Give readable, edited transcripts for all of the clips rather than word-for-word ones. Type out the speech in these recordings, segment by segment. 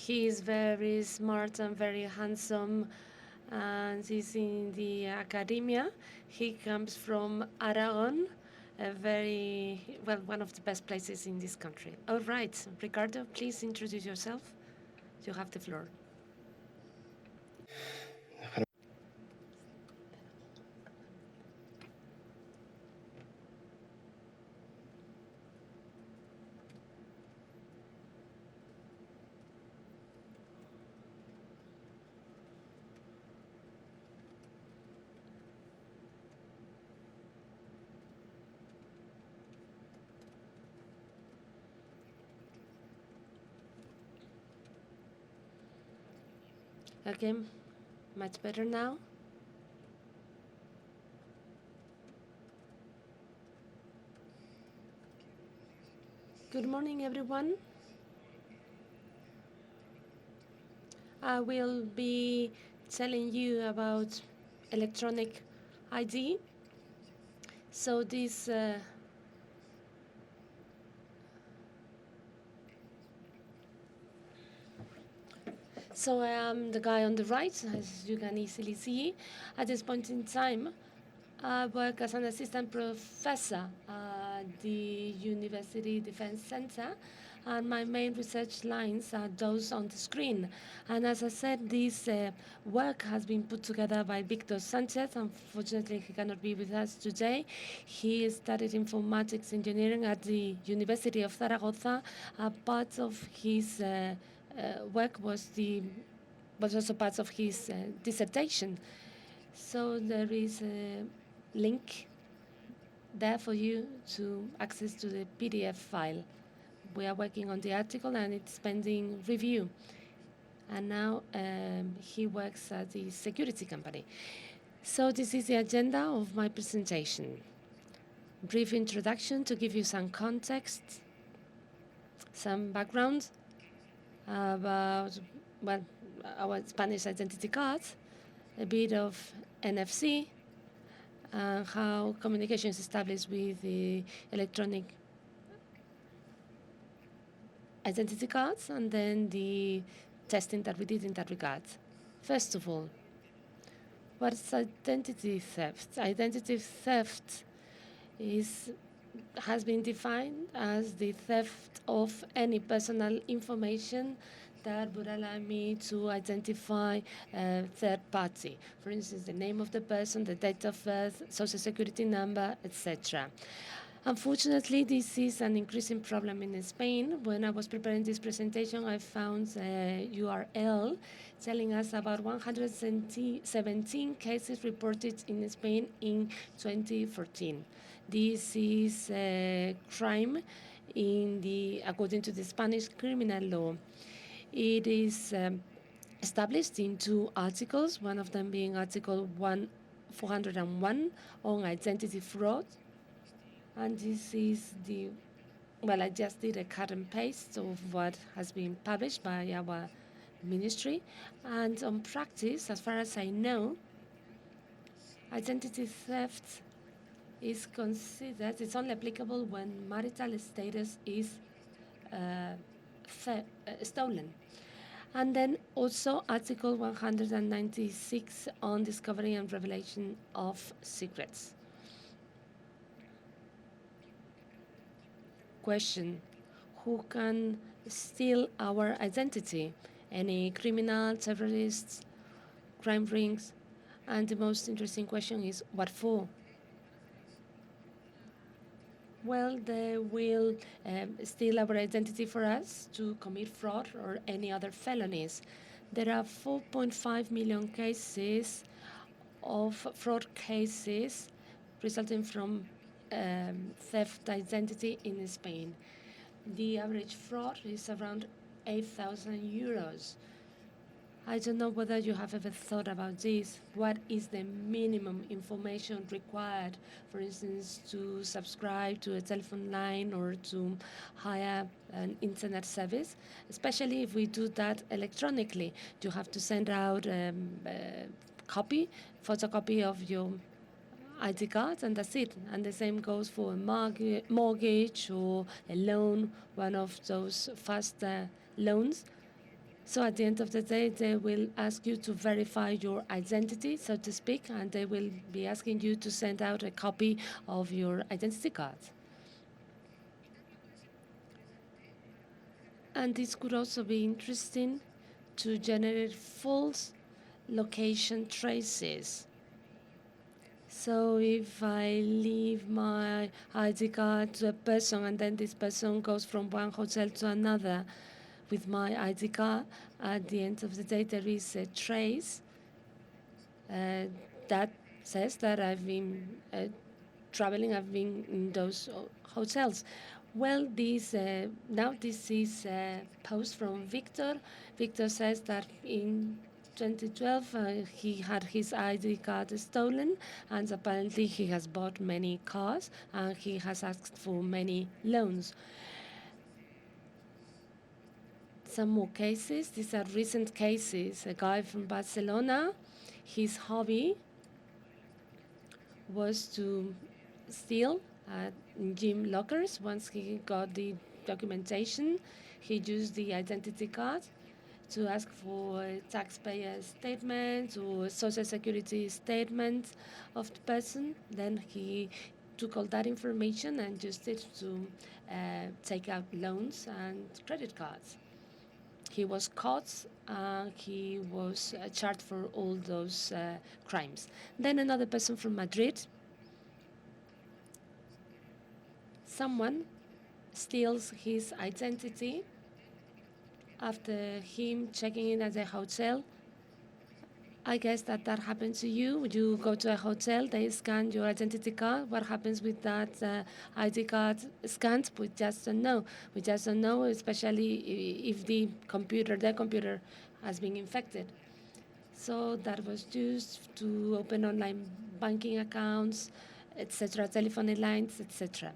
He is very smart and very handsome, and he's in the academia. He comes from Aragon, one of the best places in this country. All right, Ricardo, please introduce yourself. You have the floor. Okay, much better now. Good morning, everyone. I will be telling you about electronic ID. So this So I am the guy on the right, as you can easily see. At this point in time, I work as an assistant professor at the University Defense Center, and my main research lines are those on the screen. And as I said, this work has been put together by Victor Sanchez. Unfortunately, he cannot be with us today. He studied informatics engineering at the University of Zaragoza. Part of his work was also part of his dissertation. So there is a link there for you to access to the PDF file. We are working on the article and it's pending review. And now he works at the security company. So this is the agenda of my presentation. Brief introduction to give you some context, some background about our Spanish identity cards, a bit of NFC, and how communication is established with the electronic identity cards, and then the testing that we did in that regard. First of all, what is identity theft? Identity theft has been defined as the theft of any personal information that would allow me to identify a third party. For instance, the name of the person, the date of birth, social security number, etc. Unfortunately, this is an increasing problem in Spain. When I was preparing this presentation, I found a URL telling us about 117 cases reported in Spain in 2014. This is a crime according to the Spanish criminal law. It is established in two articles, one of them being Article 401 on identity fraud. And this is I just did a cut and paste of what has been published by our ministry. And on practice, as far as I know, identity theft is considered, it's only applicable when marital status is stolen. And then also Article 196 on discovery and revelation of secrets. Question: who can steal our identity? Any criminal, terrorists, crime rings? And the most interesting question is, what for? Well, they will steal our identity for us to commit fraud or any other felonies. There are 4.5 million cases of fraud cases resulting from theft identity in Spain. The average fraud is around 8,000 euros. I don't know whether you have ever thought about this. What is the minimum information required, for instance, to subscribe to a telephone line or to hire an internet service? Especially if we do that electronically. You have to send out a photocopy of your ID card, and that's it. And the same goes for a mortgage or a loan, one of those fast loans. So at the end of the day, they will ask you to verify your identity, so to speak, and they will be asking you to send out a copy of your identity card. And this could also be interesting to generate false location traces. So if I leave my ID card to a person and then this person goes from one hotel to another with my ID card, at the end of the day there is a trace that says that I've been traveling, I've been in those hotels. Well, now this is a post from Victor. Victor says that in 2012 he had his ID card stolen, and apparently he has bought many cars and he has asked for many loans. Some more cases. These are recent cases. A guy from Barcelona, his hobby was to steal gym lockers. Once he got the documentation, he used the identity card to ask for a taxpayer statement or social security statement of the person. Then he took all that information and used it to take out loans and credit cards. He was caught. He was charged for all those crimes. Then another person from Madrid. Someone steals his identity after him checking in at the hotel. I guess that happened to you. You go to a hotel, they scan your identity card. What happens with that ID card scanned? We just don't know. We just don't know, especially if their computer has been infected. So that was used to open online banking accounts, etc., telephone lines, etc.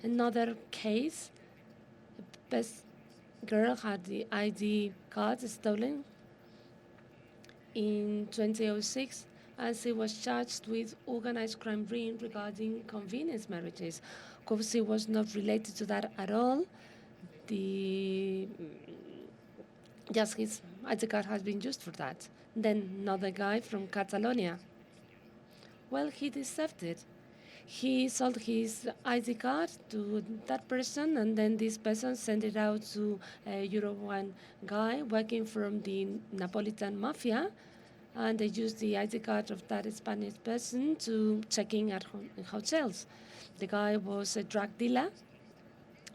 Another case, a girl had the ID card stolen in 2006, and she was charged with organized crime ring regarding convenience marriages. Of course, she was not related to that at all. Just his ID card has been used for that. Then another guy from Catalonia. Well, he deserved it. He sold his ID card to that person, and then this person sent it out to a Uruguayan guy working from the Napolitan mafia, and they used the ID card of that Spanish person to check in at hotels. The guy was a drug dealer.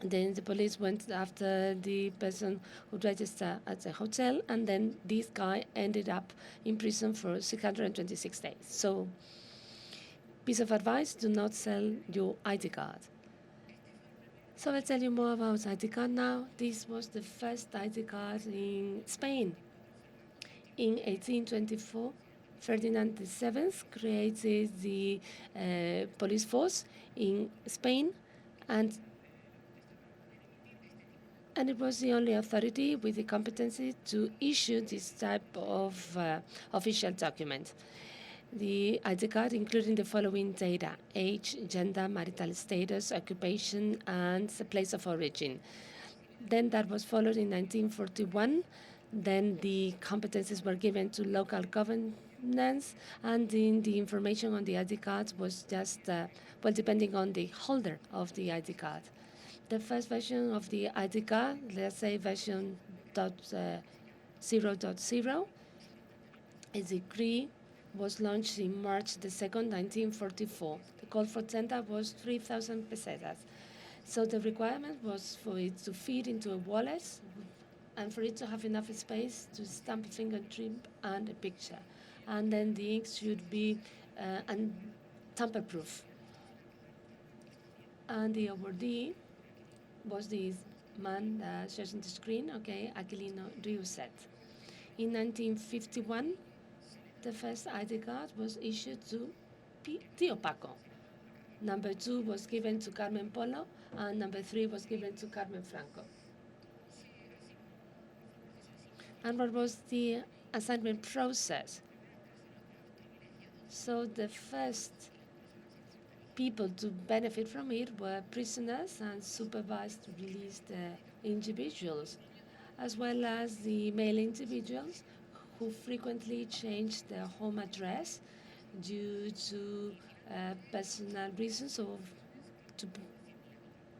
Then the police went after the person who registered at the hotel, and then this guy ended up in prison for 626 days. So, piece of advice, do not sell your ID card. So I'll tell you more about ID card now. This was the first ID card in Spain. In 1824, Ferdinand VII created the police force in Spain, and it was the only authority with the competency to issue this type of official document. The ID card including the following data: age, gender, marital status, occupation, and place of origin. Then that was followed in 1941. Then the competencies were given to local governance, and then the information on the ID card was just, depending on the holder of the ID card. The first version of the ID card, let's say version 0.0, a decree was launched in March the 2nd, 1944. The call for tender was 3,000 pesetas. So the requirement was for it to fit into a wallet and for it to have enough space to stamp a fingerprint and a picture. And then the ink should be tamper-proof. And the awardee was this man that shows on the screen, Aquilino Riuset. In 1951, the first ID card was issued to Tío Paco. Number 2 was given to Carmen Polo, and number 3 was given to Carmen Franco. And what was the assignment process? So the first people to benefit from it were prisoners and supervised released individuals. as well as the male individuals who frequently change their home address due to personal reasons or to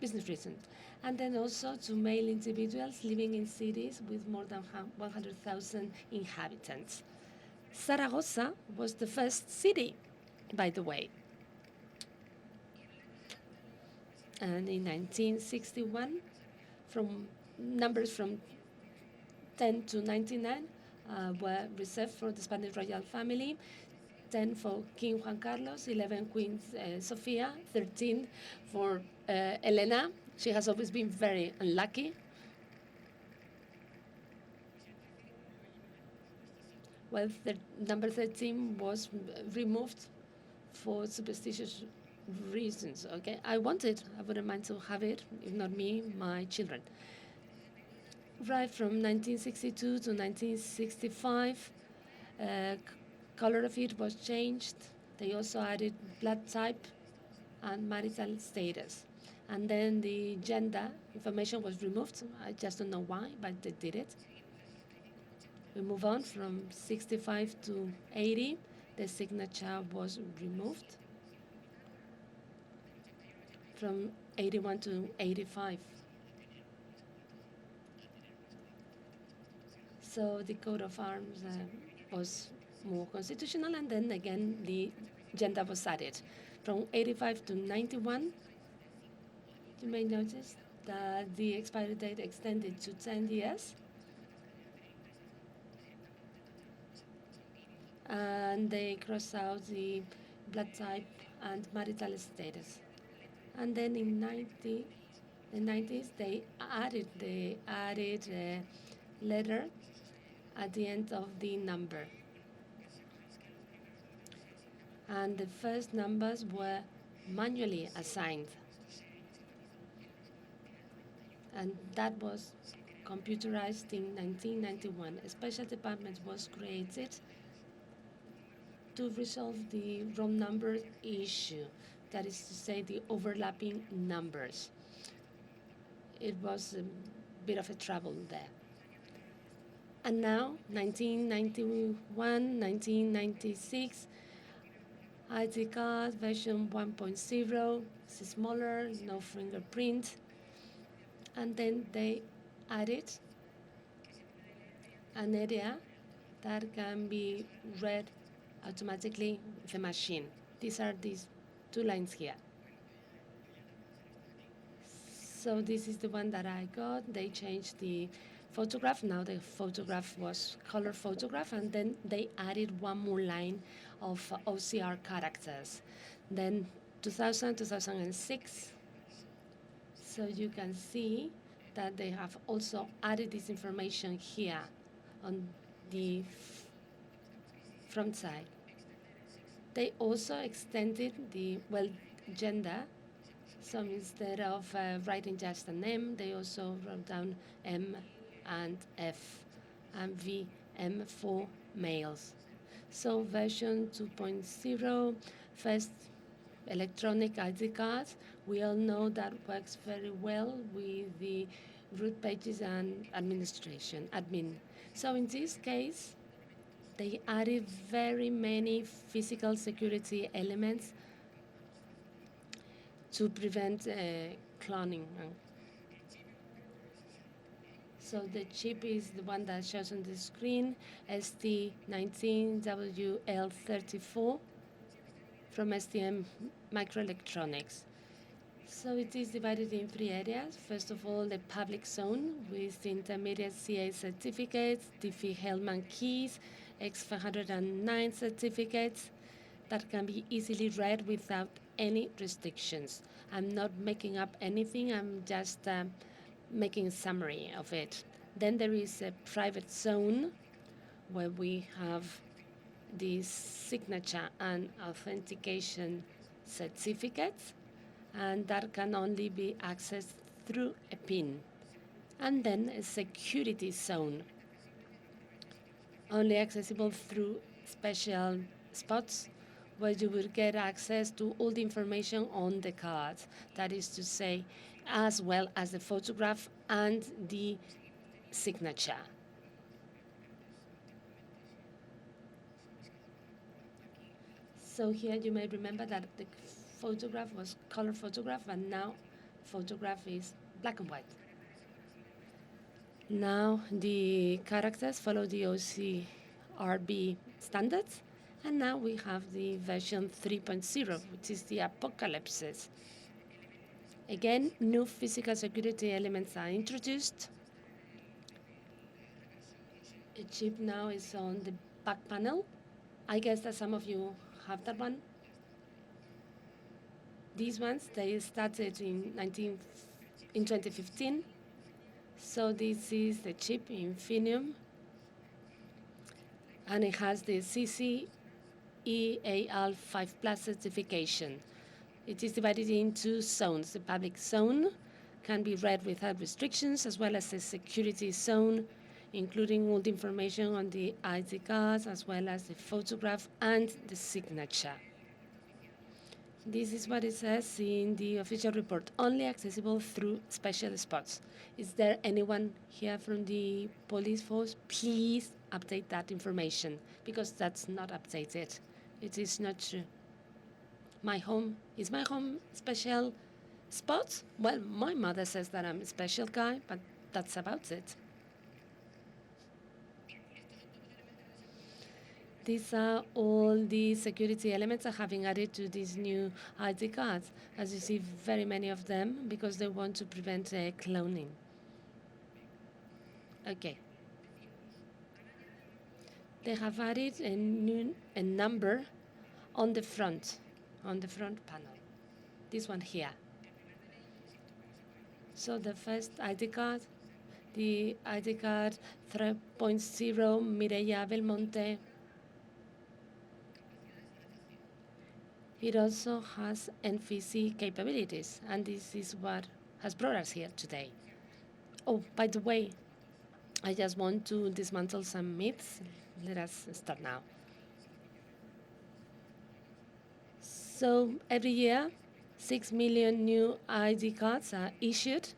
business reasons. And then also to male individuals living in cities with more than 100,000 inhabitants. Zaragoza was the first city, by the way. And in 1961, from numbers from 10 to 99 were reserved for the Spanish royal family, 10 for King Juan Carlos, 11 Queen Sofia, 13 for Elena. She has always been very unlucky. Well, number 13 was removed for superstitious reasons. Okay, I wouldn't mind to have it, if not me, my children. Right from 1962 to 1965, color of it was changed. They also added blood type and marital status. And then the gender information was removed. I just don't know why, but they did it. We move on from 65 to 80. The signature was removed. From 81 to 85. So the coat of arms was more constitutional, and then again the gender was added. From 85 to 91, you may notice that the expiry date extended to 10 years. And they cross out the blood type and marital status. And then in the 90s, they added a letter at the end of the number. And the first numbers were manually assigned. And that was computerized in 1991. A special department was created to resolve the wrong number issue, that is to say, the overlapping numbers. It was a bit of a trouble there. And now, 1991, 1996, ID card version 1.0, it's smaller, no fingerprint. And then they added an area that can be read automatically with a machine. These are these two lines here. So this is the one that I got. They changed the photograph. Now the photograph was color photograph, and then they added one more line of OCR characters. Then 2000, 2006. So you can see that they have also added this information here on the front side. They also extended the, gender. So instead of writing just an M, they also wrote down M and F and VM for males. So version 2.0, first electronic ID cards. We all know that works very well with the root pages and admin. So in this case, they added very many physical security elements to prevent cloning. So the chip is the one that shows on the screen, ST19WL34 from STM Microelectronics. So it is divided in three areas. First of all, the public zone with the intermediate CA certificates, Diffie-Hellman keys, X509 certificates that can be easily read without any restrictions. I'm not making up anything, I'm just making a summary of it. Then there is a private zone where we have the signature and authentication certificates, and that can only be accessed through a PIN. And then a security zone, only accessible through special spots where you will get access to all the information on the cards. That is to say, as well as the photograph and the signature. So here you may remember that the photograph was color photograph, and now photograph is black and white. Now the characters follow the OCRB standards, and now we have the version 3.0, which is the apocalypse. Again, new physical security elements are introduced. A chip now is on the back panel. I guess that some of you have that one. These ones, they started in 2015. So this is the chip Infinium, and it has the CCEAL5+ certification. It is divided into zones. The public zone can be read without restrictions, as well as the security zone, including all the information on the ID cards, as well as the photograph and the signature. This is what it says in the official report, only accessible through special spots. Is there anyone here from the police force? Please update that information, because that's not updated. It is not true. Is my home special spot? Well, my mother says that I'm a special guy, but that's about it. These are all the security elements that have been added to these new ID cards. As you see, very many of them, because they want to prevent cloning. Okay. They have added a number on the front panel. This one here. So the first ID card, the ID card 3.0 Mireia Belmonte. It also has NFC capabilities, and this is what has brought us here today. Oh, by the way, I just want to dismantle some myths. Let us start now. So every year, 6 million new ID cards are issued,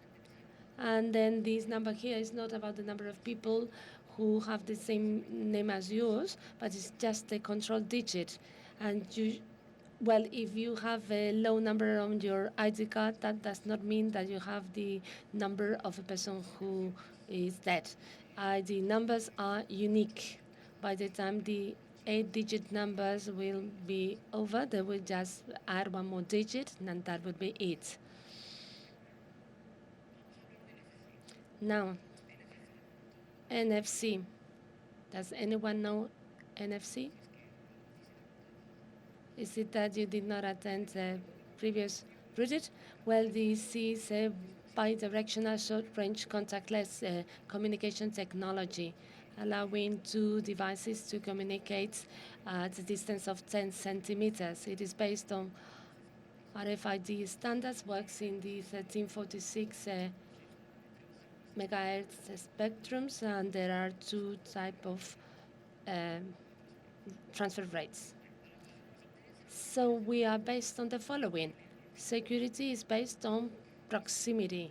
and then this number here is not about the number of people who have the same name as yours, but it's just the control digit. And well, if you have a low number on your ID card, that does not mean that you have the number of a person who is dead. ID numbers are unique. By the time the 8-digit numbers will be over, they will just add one more digit, and that would be it. Now, NFC. Does anyone know NFC? Is it that you did not attend the previous project? Well, this is a bidirectional short-range contactless communication technology, allowing two devices to communicate at a distance of 10 centimeters. It is based on RFID standards, works in the 1346 megahertz spectrums, and there are two types of transfer rates. So we are based on the following. Security is based on proximity.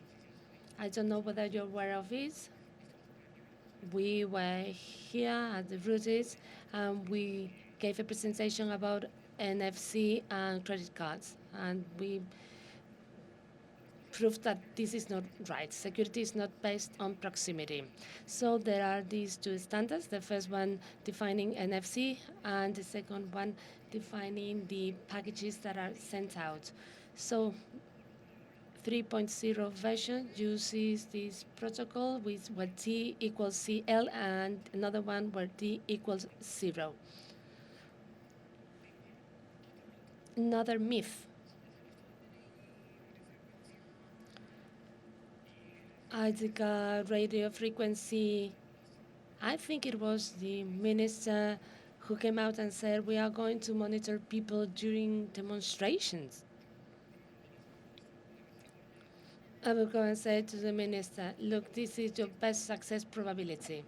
I don't know whether you're aware of it. We were here at the Rooties, and we gave a presentation about NFC and credit cards, and we proved that this is not right. Security is not based on proximity. So there are these two standards, the first one defining NFC, and the second one defining the packages that are sent out. So 3.0 version uses this protocol with where T equals CL, and another one where T equals 0. Another myth. IDCA radio frequency. I think it was the minister who came out and said, we are going to monitor people during demonstrations. I will go and say to the minister, look, this is your best success probability.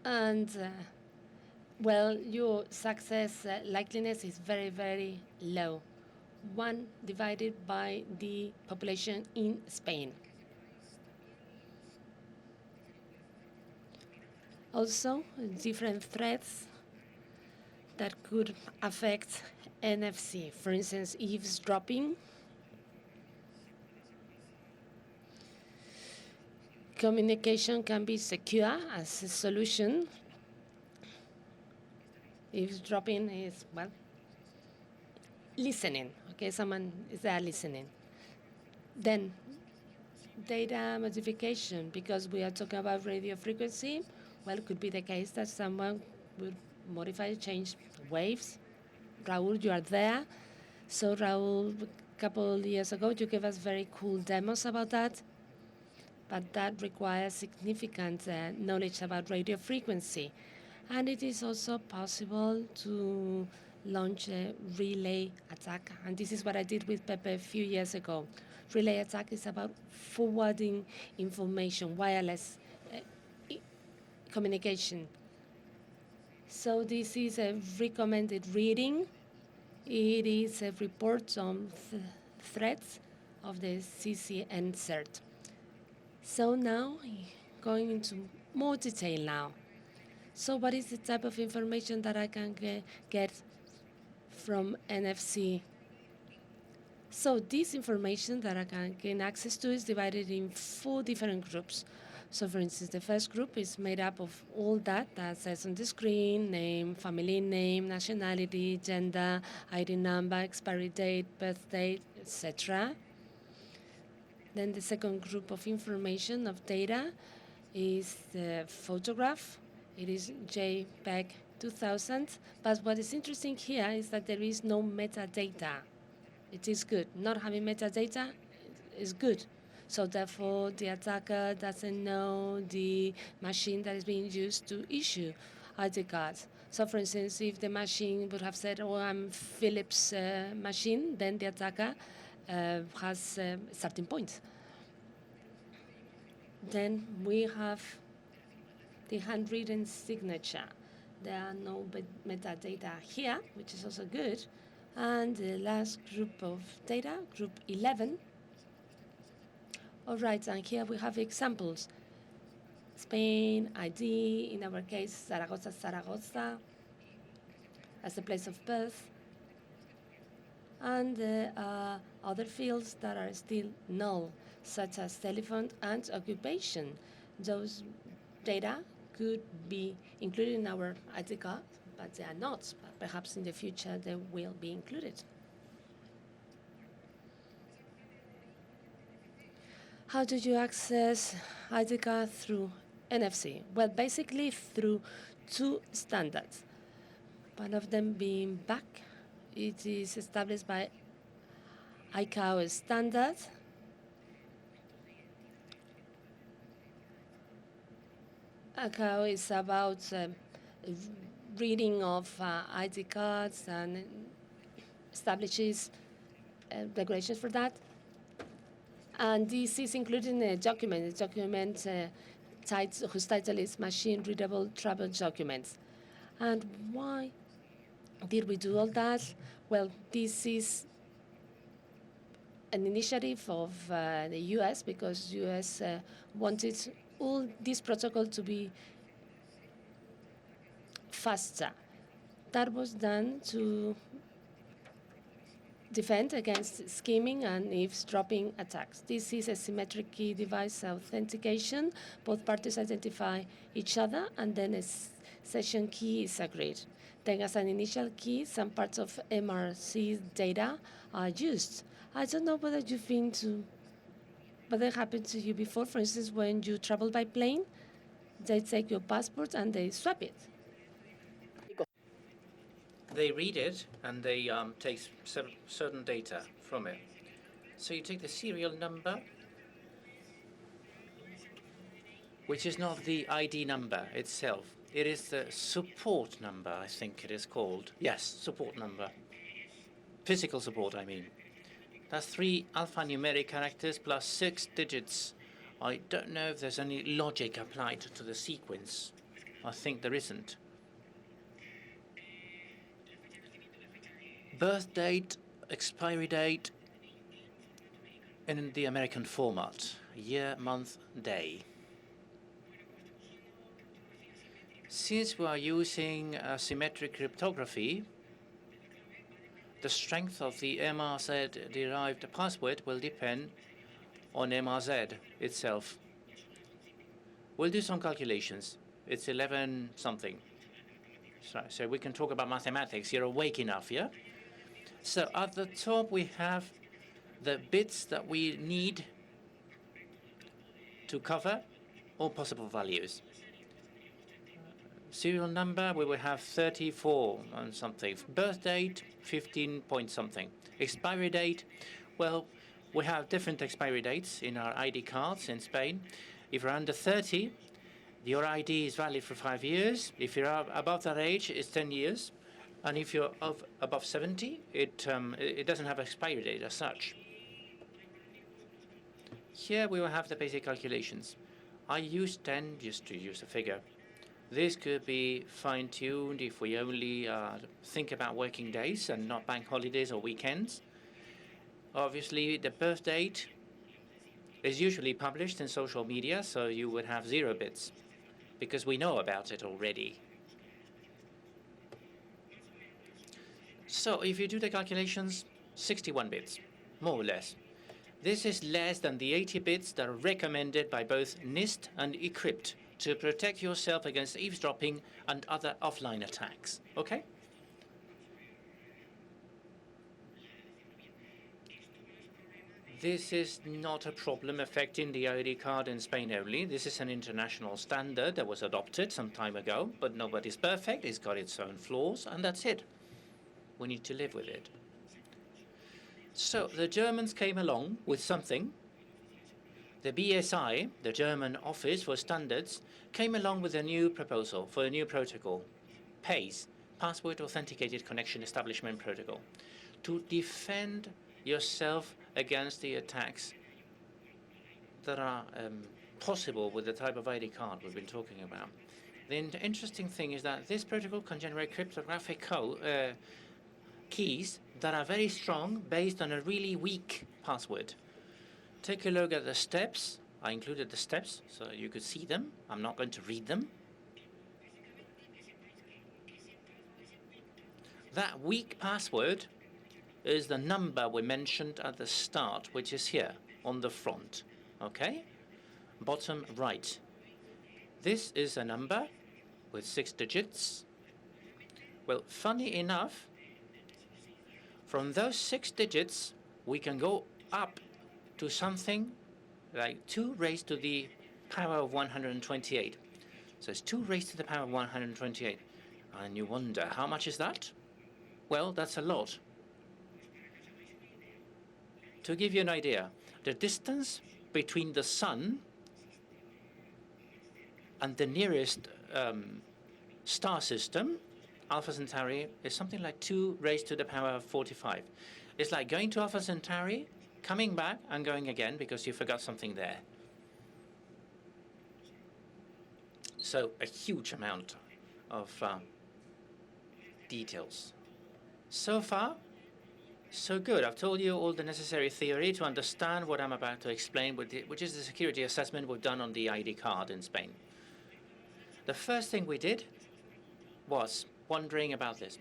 And, well, your success likeliness is very, very low. 1 divided by the population in Spain. Also, different threats that could affect NFC. For instance, eavesdropping, communication can be secure as a solution. Eavesdropping is, well, listening. Okay, someone is there listening. Then data modification, because we are talking about radio frequency. Well, it could be the case that someone would modify, change waves. Raul, you are there. So Raul, a couple of years ago, you gave us very cool demos about that. But that requires significant knowledge about radio frequency. And it is also possible to launch a relay attack. And this is what I did with Pepe a few years ago. Relay attack is about forwarding information, wireless communication. So this is a recommended reading. It is a report on threats of the CCN CERT. So now, going into more detail now. So what is the type of information that I can get from NFC? So this information that I can gain access to is divided in 4 different groups. So for instance, the first group is made up of all that says on the screen: name, family name, nationality, gender, ID number, expiry date, birth date, etc. Then the second group of information of data is the photograph. It is JPEG 2000. But what is interesting here is that there is no metadata. It is good. Not having metadata is good. So therefore, the attacker doesn't know the machine that is being used to issue ID cards. So for instance, if the machine would have said, oh, I'm Philips machine, then the attacker has starting points. Then we have the handwritten signature. There are no metadata here, which is also good. And the last group of data, group 11. All right, and here we have examples. Spain, ID, in our case, Zaragoza, as the place of birth. And other fields that are still null, such as telephone and occupation. Those data could be included in our ID card, but they are not. But perhaps in the future they will be included. How do you access ID card through NFC? Well, basically through 2 standards. One of them being BAC. It is established by ICAO standard. ICAO is about reading of ID cards and establishes regulations for that. And this is included in a document. The document whose title is Machine Readable Travel Documents. And why did we do all that? Well, this is an initiative of the US, because US wanted all this protocol to be faster. That was done to defend against skimming and eavesdropping attacks. This is a symmetric key device authentication. Both parties identify each other, and then a session key is agreed. Then as an initial key, some parts of MRC data are used. I don't know whether you've been to, whether it happened to you before. For instance, when you travel by plane, they take your passport and they swap it. They read it and they take certain data from it. So you take the serial number, which is not the ID number itself. It is the support number, I think it is called. Yes, support number. Physical support, I mean. That's 3 alphanumeric characters plus 6 digits. I don't know if there's any logic applied to the sequence. I think there isn't. Birth date, expiry date, in the American format, year, month, day. Since we are using asymmetric cryptography, the strength of the MRZ-derived password will depend on MRZ itself. We'll do some calculations. It's 11 something. So we can talk about mathematics. You're awake enough, yeah? So at the top we have the bits that we need to cover all possible values. Serial number, we will have 34 and something. Birth date, 15 point something. Expiry date, well, we have different expiry dates in our ID cards in Spain. If you're under 30, your ID is valid for 5 years. If you're above that age, it's 10 years. And if you're above 70, it doesn't have expiry date as such. Here we will have the basic calculations. I use 10 just to use a figure. This could be fine-tuned if we only think about working days and not bank holidays or weekends. Obviously, the birth date is usually published in social media, so you would have 0 bits, because we know about it already. So if you do the calculations, 61 bits, more or less. This is less than the 80 bits that are recommended by both NIST and eCrypt to protect yourself against eavesdropping and other offline attacks. Okay? This is not a problem affecting the ID card in Spain only. This is an international standard that was adopted some time ago, but nobody's perfect. It's got its own flaws, and that's it. We need to live with it. So the Germans came along with something. The BSI, the German Office for Standards, came along with a new proposal for a new protocol, PACE, Password Authenticated Connection Establishment Protocol, to defend yourself against the attacks that are possible with the type of ID card we've been talking about. The interesting thing is that this protocol can generate cryptographic keys that are very strong based on a really weak password. Take a look at the steps. I included the steps so you could see them. I'm not going to read them. That weak password is the number we mentioned at the start, which is here on the front. Okay? Bottom right. This is a number with 6 digits. Well, funny enough, from those 6 digits, we can go up to something like 2 raised to the power of 128. So it's 2 raised to the power of 128. And you wonder, how much is that? Well, that's a lot. To give you an idea, the distance between the Sun and the nearest star system, Alpha Centauri, is something like 2 raised to the power of 45. It's like going to Alpha Centauri, coming back and going again because you forgot something there. So a huge amount of details. So far, so good. I've told you all the necessary theory to understand what I'm about to explain, which is the security assessment we've done on the ID card in Spain. The first thing we did was wondering about this.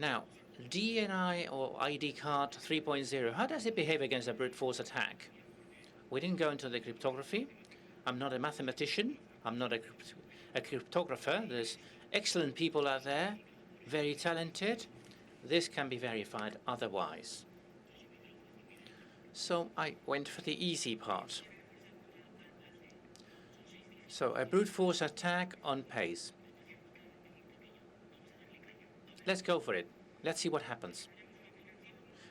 Now, DNI or ID card 3.0, how does it behave against a brute force attack? We didn't go into the cryptography. I'm not a mathematician. I'm not a cryptographer. There's excellent people out there, very talented. This can be verified otherwise. So I went for the easy part. So a brute force attack on PACE. Let's go for it. Let's see what happens.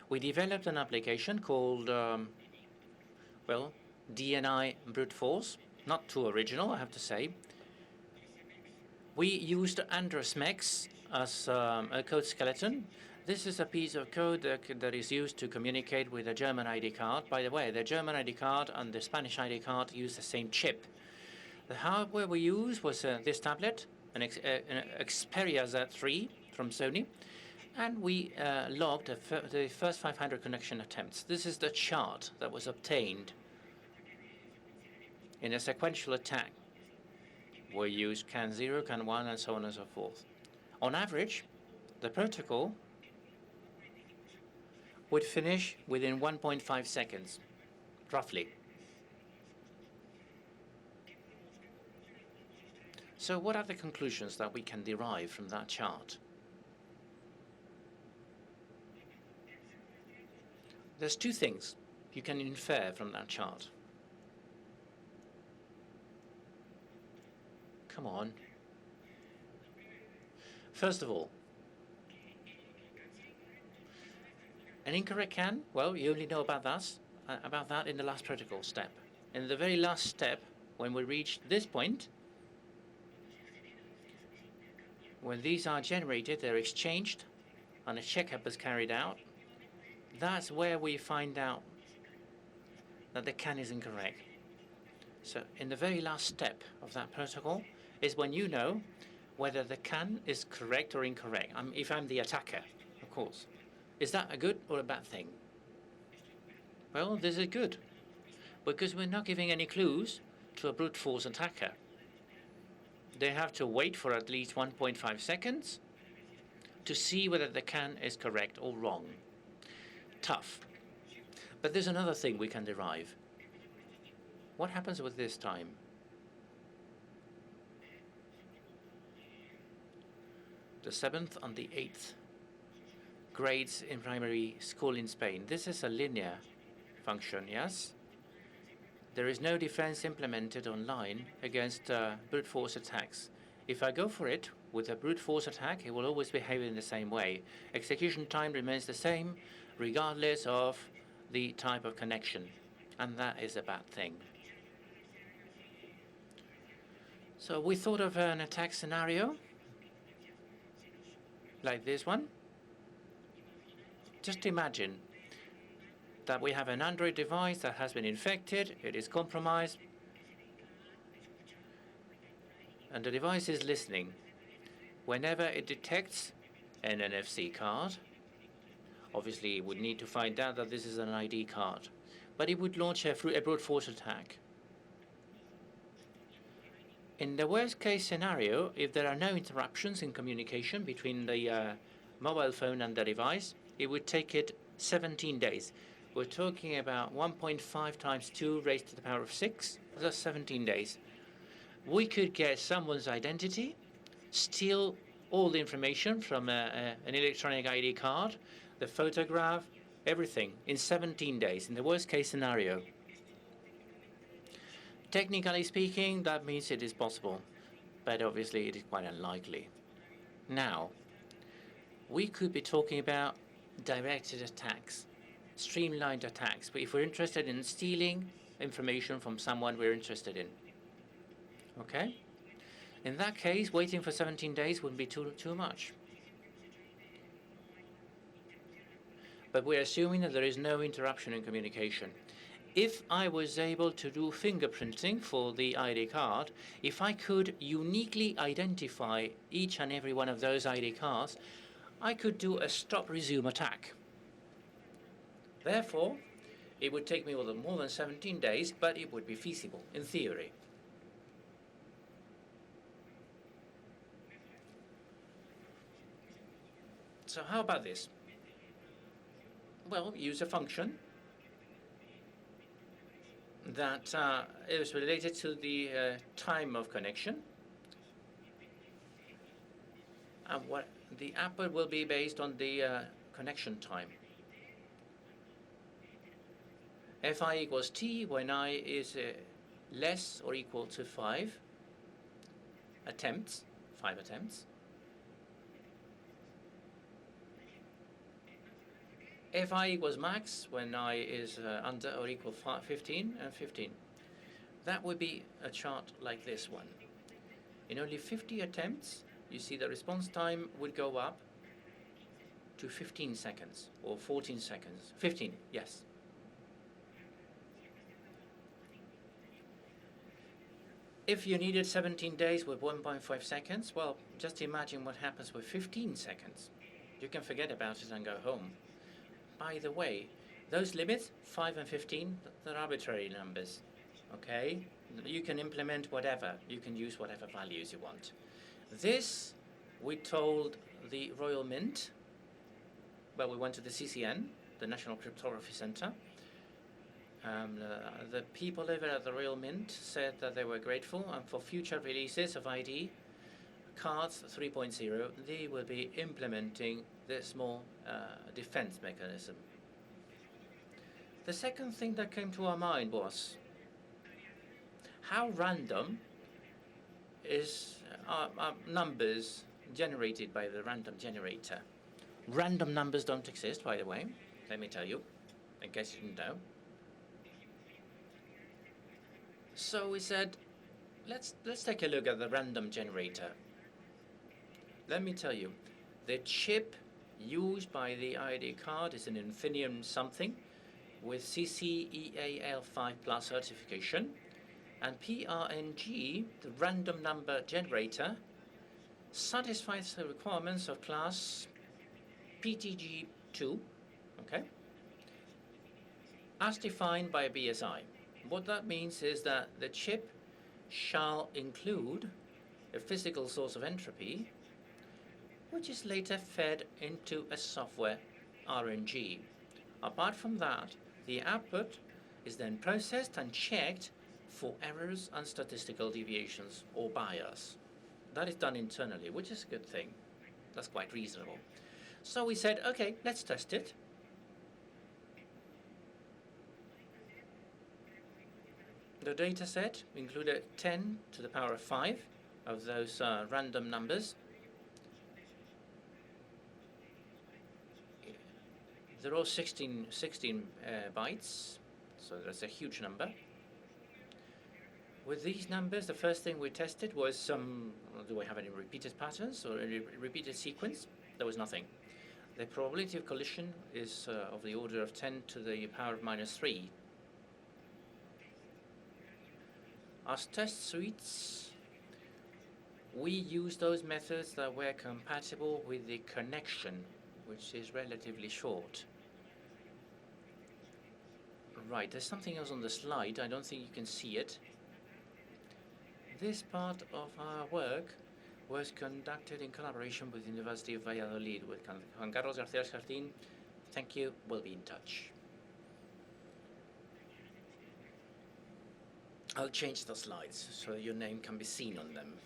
We developed an application called, well, DNI brute force. Not too original, I have to say. We used AndroSmex as a code skeleton. This is a piece of code that is used to communicate with a German ID card. By the way, the German ID card and the Spanish ID card use the same chip. The hardware we used was this tablet, an Xperia Z3 from Sony, and we logged the first 500 connection attempts. This is the chart that was obtained in a sequential attack. We use CAN 0, CAN 1, and so on and so forth. On average, the protocol would finish within 1.5 seconds, roughly. So what are the conclusions that we can derive from that chart? There's two things you can infer from that chart. Come on. First of all, an incorrect CAN, well, you only know about that in the last protocol step. In the very last step, when we reach this point, when these are generated, they're exchanged, and a checkup is carried out, that's where we find out that the CAN is incorrect. So in the very last step of that protocol is when you know whether the CAN is correct or incorrect. If I'm the attacker, of course. Is that a good or a bad thing? Well, this is good, because we're not giving any clues to a brute force attacker. They have to wait for at least 1.5 seconds to see whether the CAN is correct or wrong. Tough. But there's another thing we can derive. What happens with this time? The 7th and the 8th grades in primary school in Spain. This is a linear function, yes? There is no defense implemented online against brute force attacks. If I go for it with a brute force attack, it will always behave in the same way. Execution time remains the same, regardless of the type of connection. And that is a bad thing. So we thought of an attack scenario like this one. Just imagine that we have an Android device that has been infected, it is compromised, and the device is listening. Whenever it detects an NFC card, obviously it would need to find out that this is an ID card, but it would launch a brute force attack. In the worst case scenario, if there are no interruptions in communication between the mobile phone and the device, it would take it 17 days. We're talking about 1.5 times 2 raised to the power of 6. That's 17 days. We could get someone's identity, steal all the information from an electronic ID card, the photograph, everything, in 17 days, in the worst case scenario. Technically speaking, that means it is possible, but obviously it is quite unlikely. Now, we could be talking about directed attacks, streamlined attacks, but if we're interested in stealing information from someone we're interested in. Okay? In that case, waiting for 17 days wouldn't be too much. But we're assuming that there is no interruption in communication. If I was able to do fingerprinting for the ID card, if I could uniquely identify each and every one of those ID cards, I could do a stop-resume attack. Therefore, it would take me more than 17 days, but it would be feasible, in theory. So how about this? Well, use a function that is related to the time of connection. And what the output will be based on the connection time. Fi equals t when I is less or equal to 5 attempts. Fi equals max when I is under or equal 15 and 15. That would be a chart like this one. In only 50 attempts, you see the response time would go up to 15 seconds or 14 seconds. 15, yes. If you needed 17 days with 1.5 seconds, well, just imagine what happens with 15 seconds. You can forget about it and go home. By the way, those limits, 5 and 15, they're arbitrary numbers, okay? You can implement whatever. You can use whatever values you want. This, we told the Royal Mint. Well, we went to the CCN, the National Cryptography Center. The people over at the Royal Mint said that they were grateful, and for future releases of ID cards 3.0, they will be implementing this small defense mechanism. The second thing that came to our mind was how random is numbers generated by the random generator. Random numbers don't exist, by the way, let me tell you, in case you didn't know. So we said, let's take a look at the random generator. Let me tell you, the chip used by the ID card is an Infineon something with CCEAL5 Plus certification, and PRNG, the random number generator, satisfies the requirements of class PTG2, okay, as defined by BSI. What that means is that the chip shall include a physical source of entropy, which is later fed into a software RNG. Apart from that, the output is then processed and checked for errors and statistical deviations or bias. That is done internally, which is a good thing. That's quite reasonable. So we said, okay, let's test it. The data set included 10 to the power of 5 of those random numbers. They're all 16 bytes, so that's a huge number. With these numbers, the first thing we tested was do we have any repeated patterns or any repeated sequence? There was nothing. The probability of collision is of the order of 10 to the power of -3. As test suites, we use those methods that were compatible with the connection, which is relatively short. Right, there's something else on the slide. I don't think you can see it. This part of our work was conducted in collaboration with the University of Valladolid, with Juan Carlos García Jardín. Thank you. We'll be in touch. I'll change the slides so your name can be seen on them.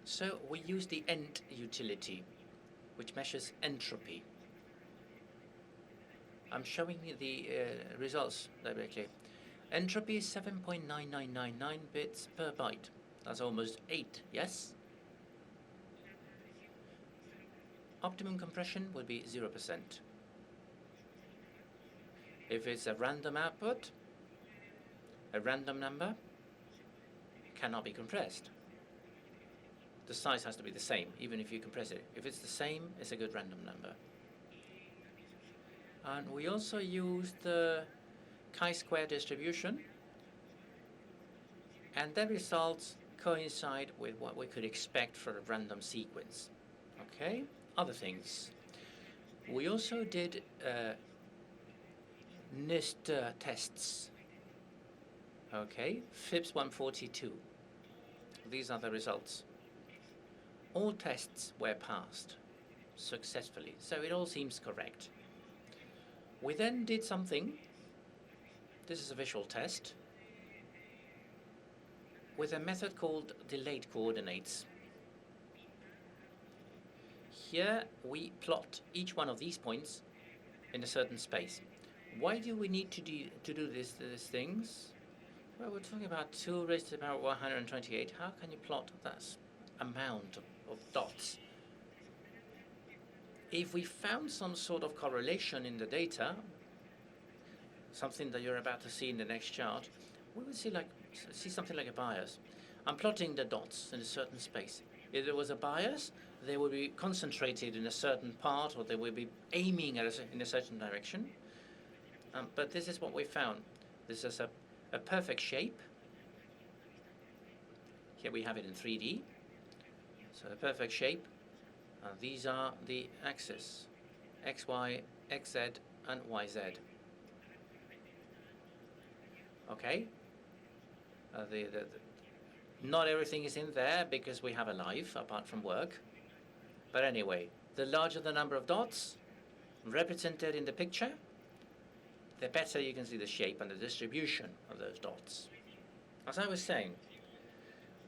So we use the ENG utility, which measures entropy. I'm showing you the results directly. Entropy is 7.9999 bits per byte. That's almost 8, yes? Optimum compression will be 0%. If it's a random output, a random number cannot be compressed. The size has to be the same, even if you compress it. If it's the same, it's a good random number. And we also used the chi-square distribution, and the results coincide with what we could expect for a random sequence. Okay, other things. We also did NIST tests. Okay, FIPS 142. These are the results. All tests were passed successfully, so it all seems correct. We then did something. This is a visual test with a method called delayed coordinates. Here we plot each one of these points in a certain space. Why do we need to do these things? Well, we're talking about 2 raised to the power 128. How can you plot that amount of dots? If we found some sort of correlation in the data, something that you're about to see in the next chart, we would see something like a bias. I'm plotting the dots in a certain space. If there was a bias, they would be concentrated in a certain part, or they would be aiming in a certain direction. But this is what we found. This is a perfect shape. Here we have it in 3D. So a perfect shape. These are the axes, XY, XZ, and YZ. Okay, Not everything is in there because we have a life apart from work. But anyway, the larger the number of dots represented in the picture, the better you can see the shape and the distribution of those dots. As I was saying,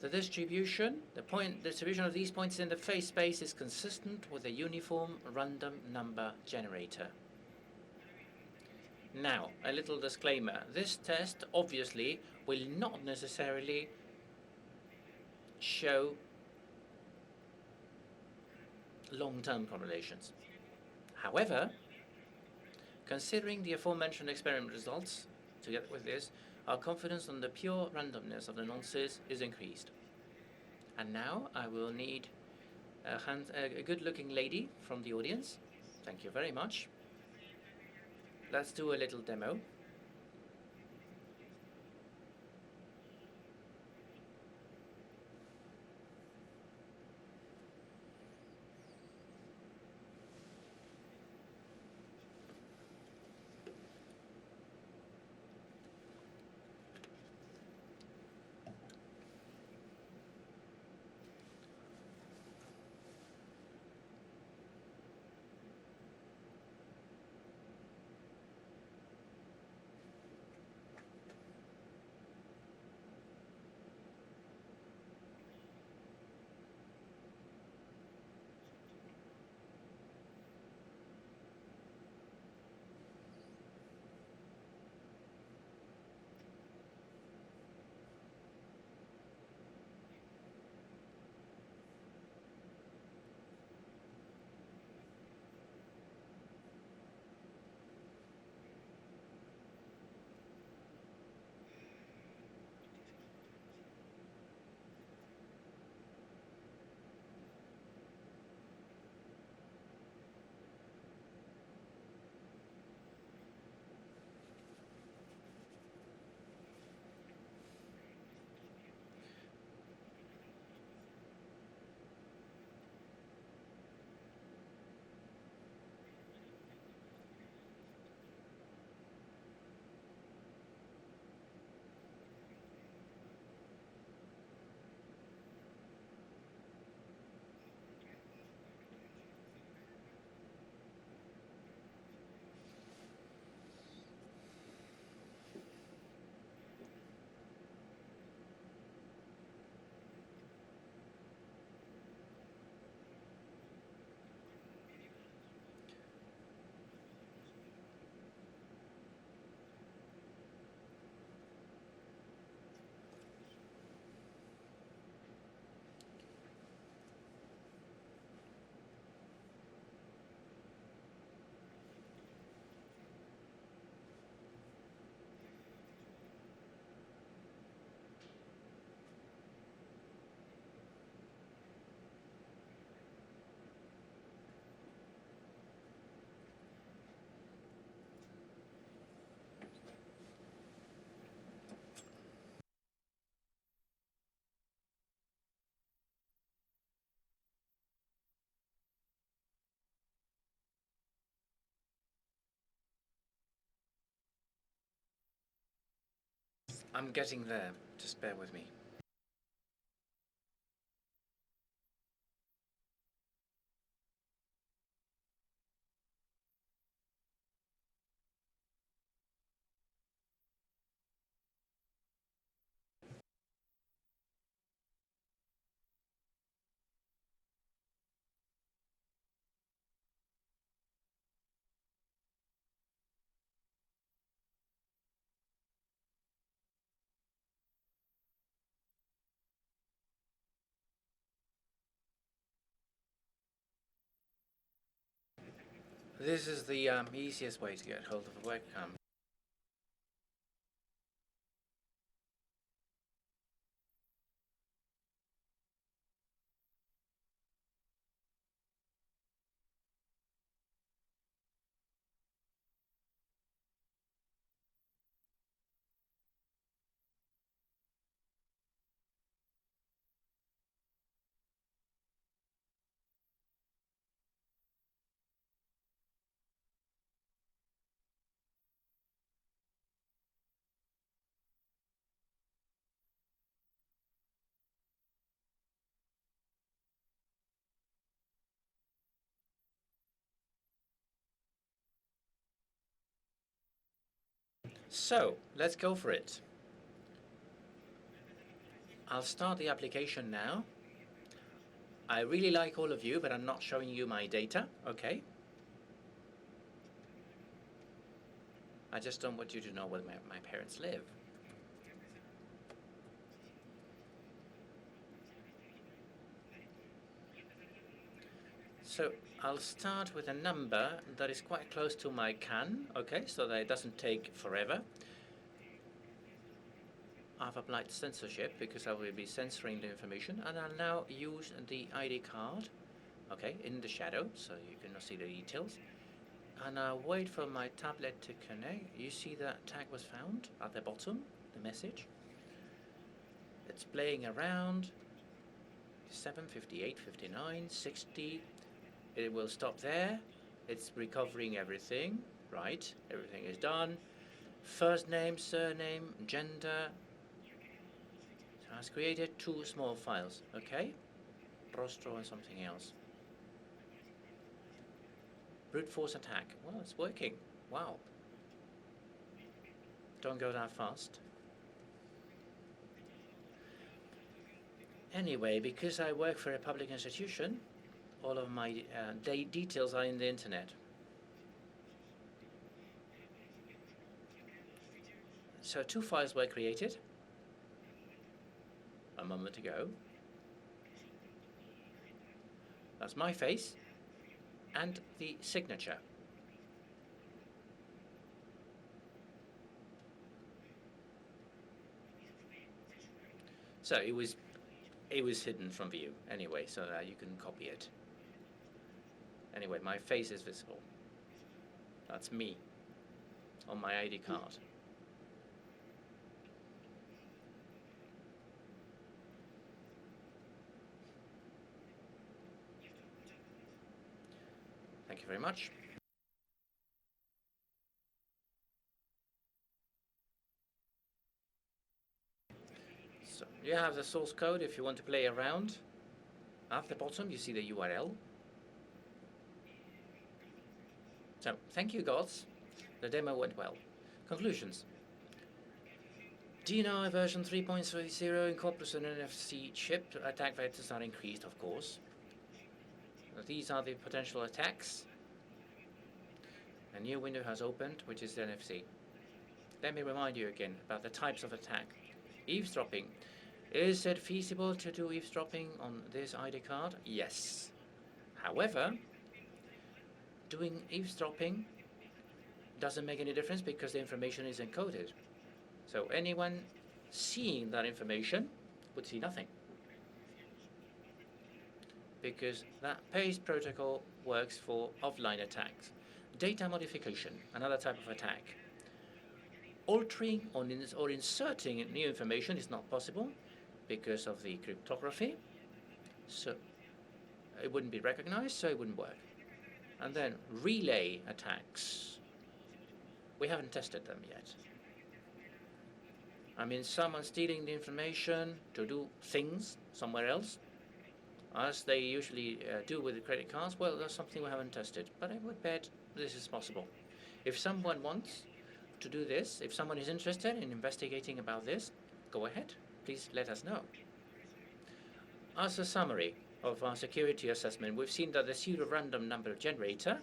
the distribution of these points in the phase space is consistent with a uniform random number generator. Now, a little disclaimer. This test obviously will not necessarily show long-term correlations. However, considering the aforementioned experiment results, together with this, our confidence on the pure randomness of the nonces is increased. And now I will need a good-looking lady from the audience. Thank you very much. Let's do a little demo. I'm getting there. Just bear with me. This is the easiest way to get hold of a webcam. So let's go for it. I'll start the application now. I really like all of you, but I'm not showing you my data, okay? I just don't want you to know where my parents live. So I'll start with a number that is quite close to my CAN, okay, so that it doesn't take forever. I've applied censorship because I will be censoring the information, and I'll now use the ID card, okay, in the shadow, so you cannot see the details. And I'll wait for my tablet to connect. You see that tag was found at the bottom, the message. It's playing around, 7, 58, 59, 60. It will stop there. It's recovering everything, right? Everything is done. First name, surname, gender. So has created 2 small files, okay? Rostro and something else. Brute force attack. Well, it's working. Wow. Don't go that fast. Anyway, because I work for a public institution, all of my details are in the internet. So 2 files were created a moment ago. That's my face and the signature. So it was hidden from view anyway, so that you can copy it. Anyway, my face is visible. That's me on my ID card. Thank you very much. So you have the source code if you want to play around. At the bottom, you see the URL. So thank you, gods. The demo went well. Conclusions. DNI version 3.30 incorporates an NFC chip. Attack vectors are increased, of course. These are the potential attacks. A new window has opened, which is the NFC. Let me remind you again about the types of attack. Eavesdropping. Is it feasible to do eavesdropping on this ID card? Yes. However, doing eavesdropping doesn't make any difference because the information is encoded. So anyone seeing that information would see nothing, because that PACE protocol works for offline attacks. Data modification, another type of attack. Altering or inserting new information is not possible because of the cryptography, so it wouldn't be recognized, so it wouldn't work. And then relay attacks. We haven't tested them yet. I mean, someone stealing the information to do things somewhere else, as they usually do with the credit cards. Well, that's something we haven't tested, but I would bet this is possible. If someone wants to do this, if someone is interested in investigating about this, go ahead. Please let us know. As a summary of our security assessment, we've seen that the pseudo-random number generator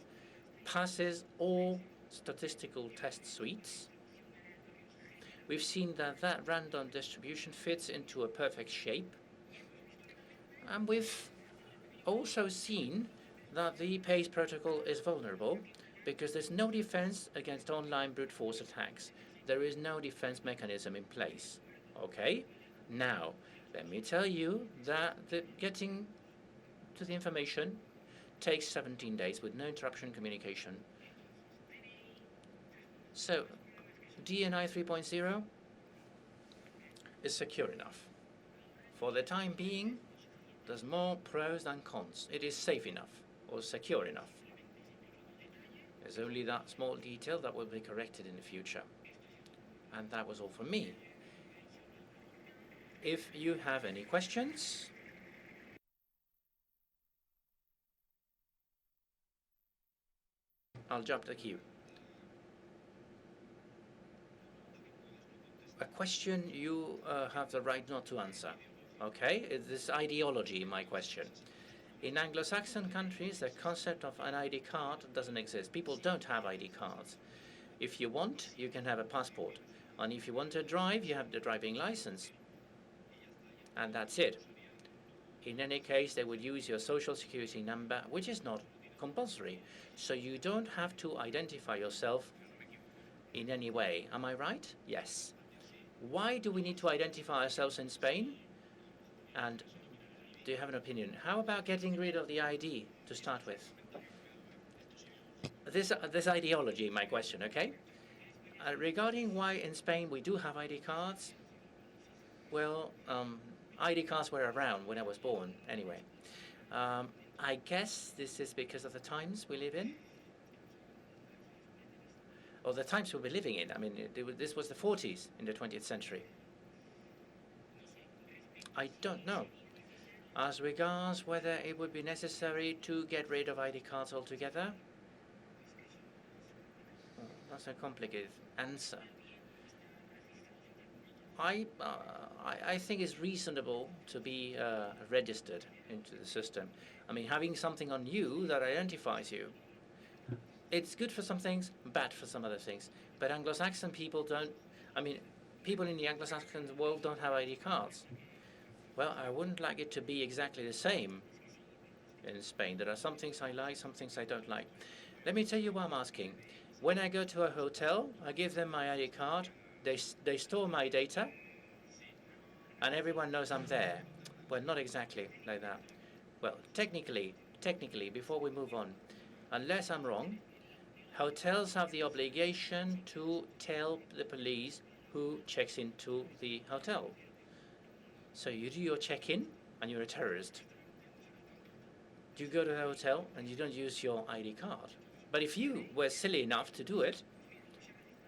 passes all statistical test suites. We've seen that that random distribution fits into a perfect shape. And we've also seen that the PACE protocol is vulnerable because there's no defense against online brute force attacks. There is no defense mechanism in place. Okay? Now, let me tell you that getting to the information takes 17 days with no interruption communication. So, DNI 3.0 is secure enough. For the time being, there's more pros than cons. It is safe enough or secure enough. There's only that small detail that will be corrected in the future. And that was all from me. If you have any questions, I'll jump the queue. question you have the right not to answer. Okay? This ideology, my question. In Anglo-Saxon countries, the concept of an ID card doesn't exist. People don't have ID cards. If you want, you can have a passport. And if you want to drive, you have the driving license. And that's it. In any case, they would use your social security number, which is not compulsory. So you don't have to identify yourself in any way. Am I right? Yes. Why do we need to identify ourselves in Spain? And do you have an opinion? How about getting rid of the ID to start with? This ideology, my question, okay? Regarding why in Spain we do have ID cards, well, ID cards were around when I was born, anyway. I guess this is because of the times we live in, or the times we were living in. I mean, this was the 40s in the 20th century. I don't know. As regards whether it would be necessary to get rid of ID cards altogether, well, that's a complicated answer. I think it's reasonable to be registered into the system. I mean, having something on you that identifies you, it's good for some things, bad for some other things. But Anglo-Saxon people don't, I mean, people in the Anglo-Saxon world don't have ID cards. Well, I wouldn't like it to be exactly the same in Spain. There are some things I like, some things I don't like. Let me tell you what I'm asking. When I go to a hotel, I give them my ID card. They store my data, and everyone knows I'm there. Well, not exactly like that. Well, technically, before we move on, unless I'm wrong, hotels have the obligation to tell the police who checks into the hotel. So you do your check-in, and you're a terrorist. You go to the hotel, and you don't use your ID card. But if you were silly enough to do it,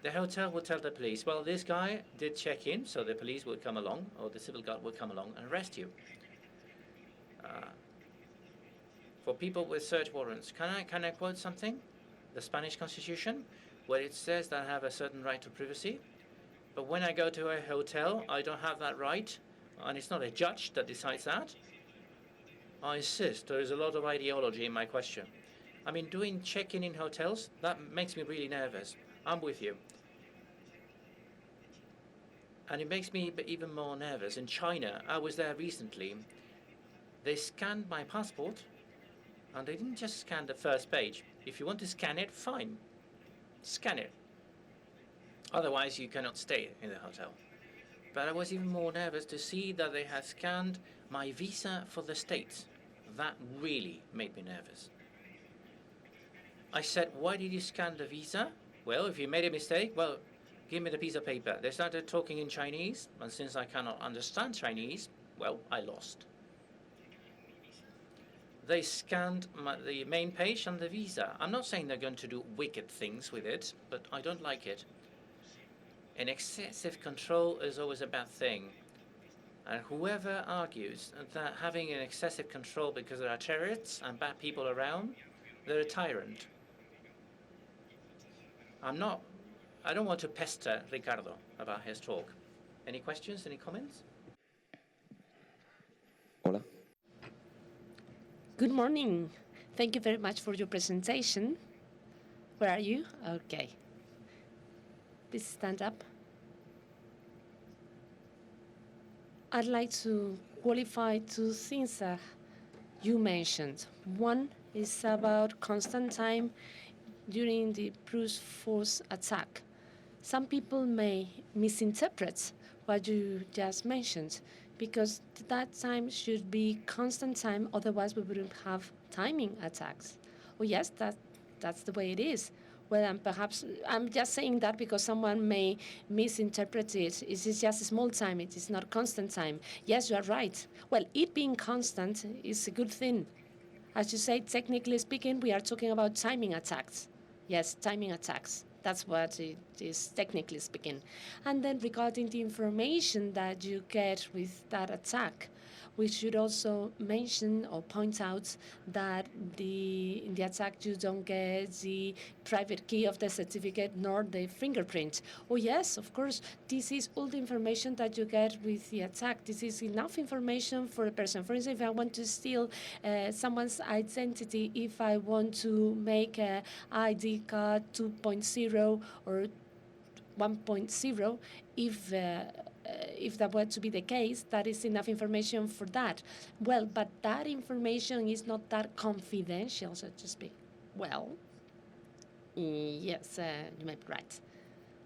the hotel would tell the police, well, this guy did check in, so the police would come along, or the civil guard would come along and arrest you. For people with search warrants, can I quote something? The Spanish Constitution, where it says that I have a certain right to privacy. But when I go to a hotel, I don't have that right, and it's not a judge that decides that. I insist, there is a lot of ideology in my question. I mean, doing check-in in hotels, that makes me really nervous. I'm with you. And it makes me even more nervous. In China, I was there recently. They scanned my passport, and they didn't just scan the first page. If you want to scan it, fine. Scan it. Otherwise, you cannot stay in the hotel. But I was even more nervous to see that they had scanned my visa for the States. That really made me nervous. I said, why did you scan the visa? Well, if you made a mistake, well, give me the piece of paper. They started talking in Chinese, and since I cannot understand Chinese, well, I lost. They scanned the main page and the visa. I'm not saying they're going to do wicked things with it, but I don't like it. And excessive control is always a bad thing. And whoever argues that having an excessive control because there are terrorists and bad people around, they're a tyrant. I don't want to pester Ricardo about his talk. Any questions, any comments? Hola. Good morning. Thank you very much for your presentation. Where are you? Okay. Please stand up. I'd like to qualify two things that you mentioned. One is about constant time during the brute force attack. Some people may misinterpret what you just mentioned, because that time should be constant time, otherwise we wouldn't have timing attacks. Oh yes, that's the way it is. Well, and perhaps I'm just saying that because someone may misinterpret it. It is just a small time, it is not constant time. Yes, you are right. Well, it being constant is a good thing. As you say, technically speaking, we are talking about timing attacks. Yes, timing attacks. That's what it is, technically speaking. And then regarding the information that you get with that attack, We should also mention or point out that in the attack you don't get the private key of the certificate nor the fingerprint. Oh yes, of course, this is all the information that you get with the attack. This is enough information for a person. For instance, if I want to steal someone's identity, if I want to make a ID card 2.0 or 1.0, if that were to be the case, that is enough information for that. Well, but that information is not that confidential, so to speak. Well, yes, you may be right.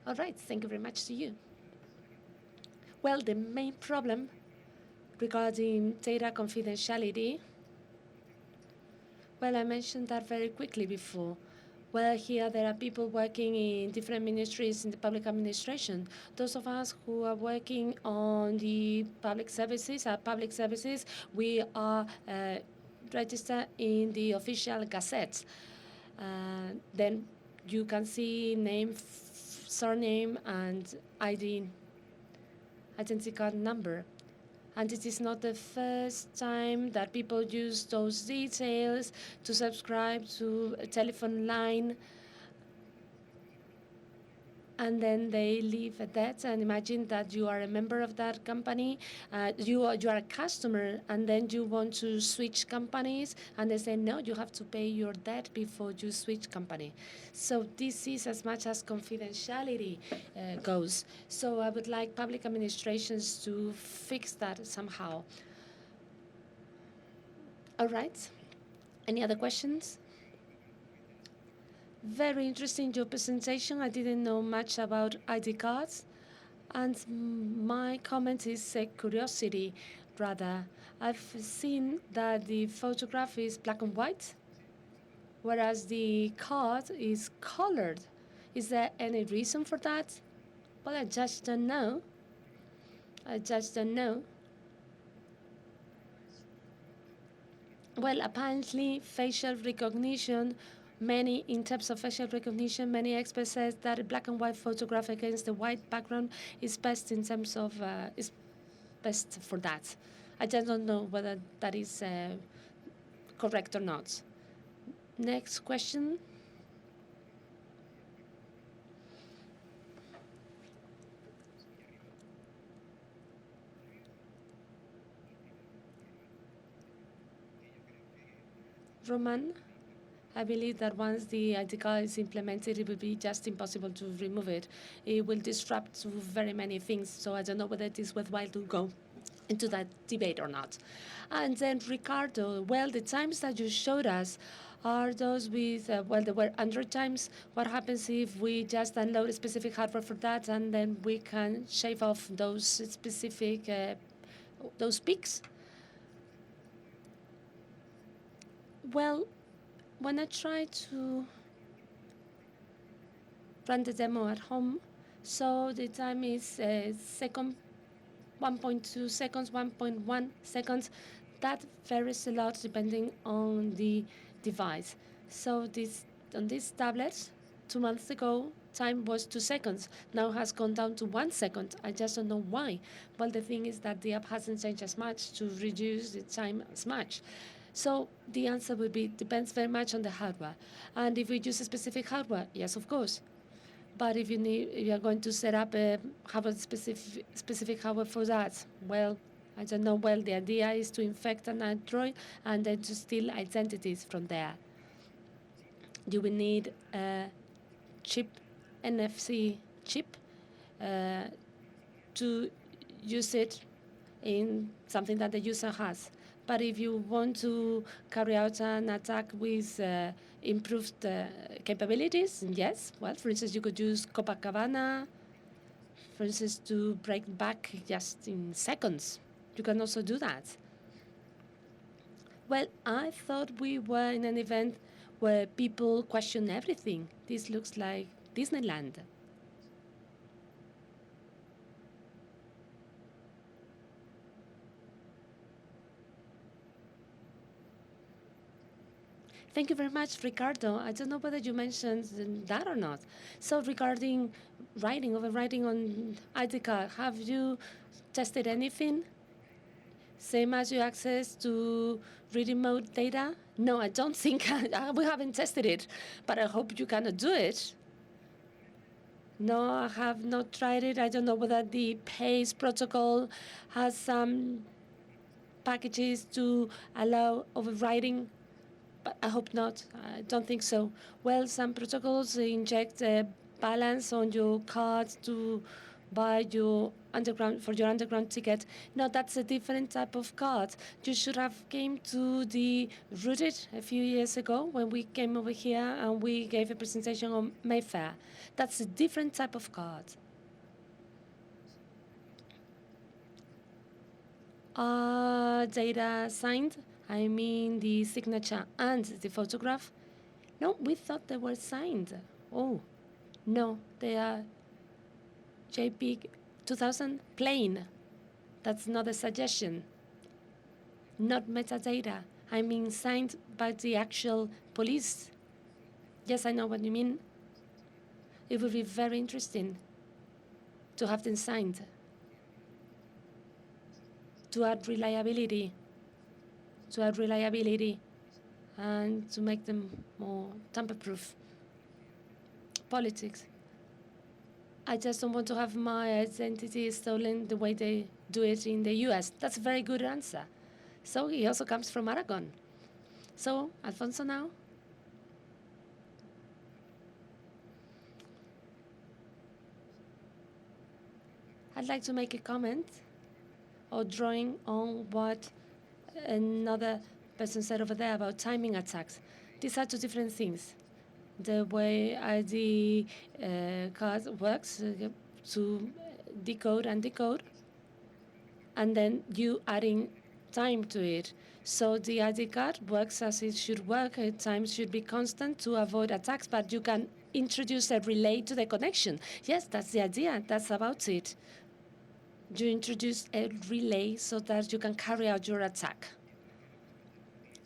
All right, thank you very much to you. Well, the main problem regarding data confidentiality, well, I mentioned that very quickly before. Well, here there are people working in different ministries in the public administration. Those of us who are working on the public services, we are registered in the official gazette. Then you can see name, surname, and identity card number. And it is not the first time that people use those details to subscribe to a telephone line, and then they leave a debt. And imagine that you are a member of that company, you are a customer, and then you want to switch companies, and they say, no, you have to pay your debt before you switch company. So this is as much as confidentiality goes. So I would like public administrations to fix that somehow. All right. Any other questions? Very interesting, your presentation. I didn't know much about ID cards. And my comment is a curiosity, rather. I've seen that the photograph is black and white, whereas the card is colored. Is there any reason for that? Well, I just don't know. Well, apparently, facial recognition, in terms of facial recognition, many experts say that a black and white photograph against a white background is best in terms of, is best for that. I just don't know whether that is correct or not. Next question. Roman, I believe that once the ID card is implemented, it will be just impossible to remove it. It will disrupt very many things, so I don't know whether it is worthwhile to go into that debate or not. And then Ricardo, well, the times that you showed us are those with, well, there were Android times. What happens if we just download a specific hardware for that, and then we can shave off those specific, those peaks? Well, when I try to run the demo at home, so the time is 1.2 seconds, 1.1 seconds. That varies a lot depending on the device. So on this tablet, 2 months ago, time was 2 seconds. Now has gone down to 1 second. I just don't know why. Well, the thing is that the app hasn't changed as much to reduce the time as much. So the answer would be, depends very much on the hardware. And if we use a specific hardware, yes, of course. But if you are going to set up a specific hardware for that, well, I don't know. Well, the idea is to infect an Android and then to steal identities from there. You will need a chip, NFC chip, to use it in something that the user has. But if you want to carry out an attack with improved capabilities, yes. Well, for instance, you could use Copacabana, for instance, to break back just in seconds. You can also do that. Well, I thought we were in an event where people question everything. This looks like Disneyland. Thank you very much, Ricardo. I don't know whether you mentioned that or not. So regarding overwriting on ID card, have you tested anything? same as you access to remote data? No, I don't think. We haven't tested it, but I hope you cannot do it. No, I have not tried it. I don't know whether the PACE protocol has some packages to allow overriding, but I hope not. I don't think so. Well, some protocols inject a balance on your card to buy your underground ticket. No, that's a different type of card. You should have came to the Rooted a few years ago when we came over here and we gave a presentation on Mayfair. That's a different type of card. Data signed, I mean the signature and the photograph. No, we thought they were signed. Oh, no, they are JPEG 2000 plain. That's not a suggestion. Not metadata. I mean signed by the actual police. Yes, I know what you mean. It would be very interesting to have them signed, to add reliability, and to make them more tamper-proof. Politics. I just don't want to have my identity stolen the way they do it in the US. That's a very good answer. So he also comes from Aragon. So, Alfonso now? I'd like to make a comment or drawing on what another person said over there about timing attacks. These are two different things. The way ID card works to decode and decode, and then you adding time to it. So the ID card works as it should work. Time should be constant to avoid attacks, but you can introduce a relay to the connection. Yes, that's the idea. That's about it. You introduce a relay so that you can carry out your attack.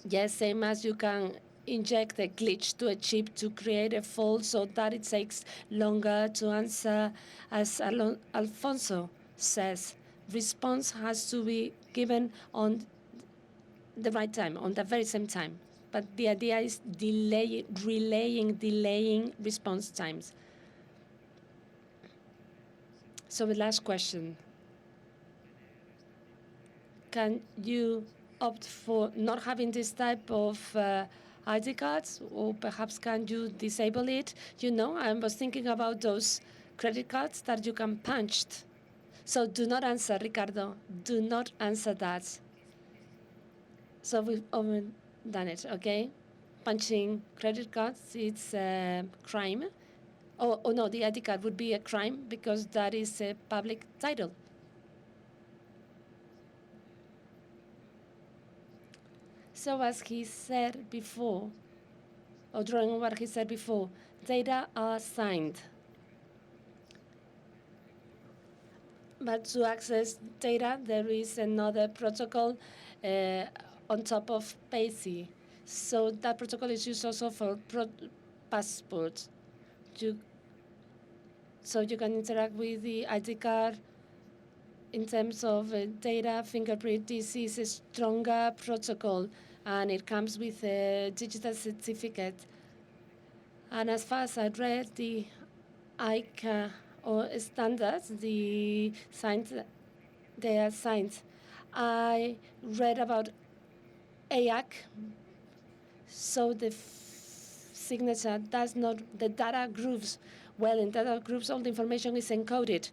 Yes, same as you can inject a glitch to a chip to create a fault so that it takes longer to answer. As Alfonso says, response has to be given on the right time, on the very same time. But the idea is delaying response times. So the last question. Can you opt for not having this type of ID cards, or perhaps can you disable it? You know, I was thinking about those credit cards that you can punch. So do not answer, Ricardo. Do not answer that. So we've done it, okay? Punching credit cards, it's a crime. Oh no, the ID card would be a crime because that is a public title. So as he said before, or drawing on what he said before, data are signed. But to access data, there is another protocol on top of PACE. So that protocol is used also for passports. So you can interact with the ID card in terms of data fingerprint. This is a stronger protocol, and it comes with a digital certificate. And as far as I read, the ICA or standards, they are signed. I read about AAC, so the signature does not, the data groups, well, in data groups, all the information is encoded.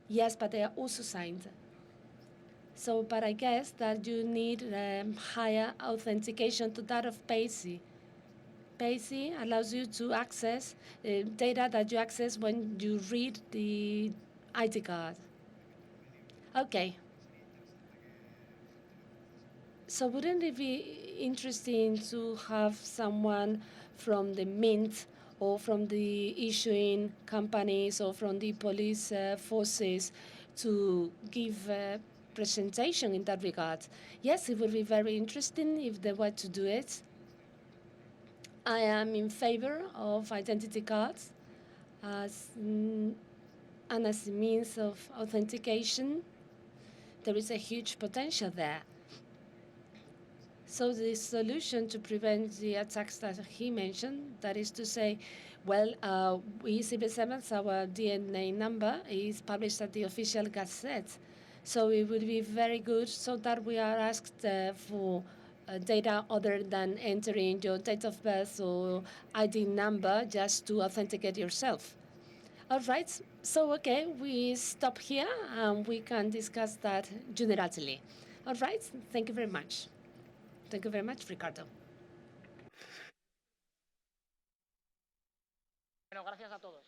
Yes, but they are also signed. So, but I guess that you need higher authentication to that of PACE. PACE allows you to access data that you access when you read the ID card. Okay. So wouldn't it be interesting to have someone from the Mint or from the issuing companies or from the police forces to give a presentation in that regard? Yes, it would be very interesting if they were to do it. I am in favor of identity cards as a means of authentication. There is a huge potential there. So the solution to prevent the attacks that he mentioned, that is to say, well, we CB7, our DNA number is published at the official Gazette. So it would be very good so that we are asked for data other than entering your date of birth or ID number just to authenticate yourself. All right, so okay, we stop here and we can discuss that generally. All right, thank you very much. Thank you very much, Ricardo. Bueno, gracias a todos.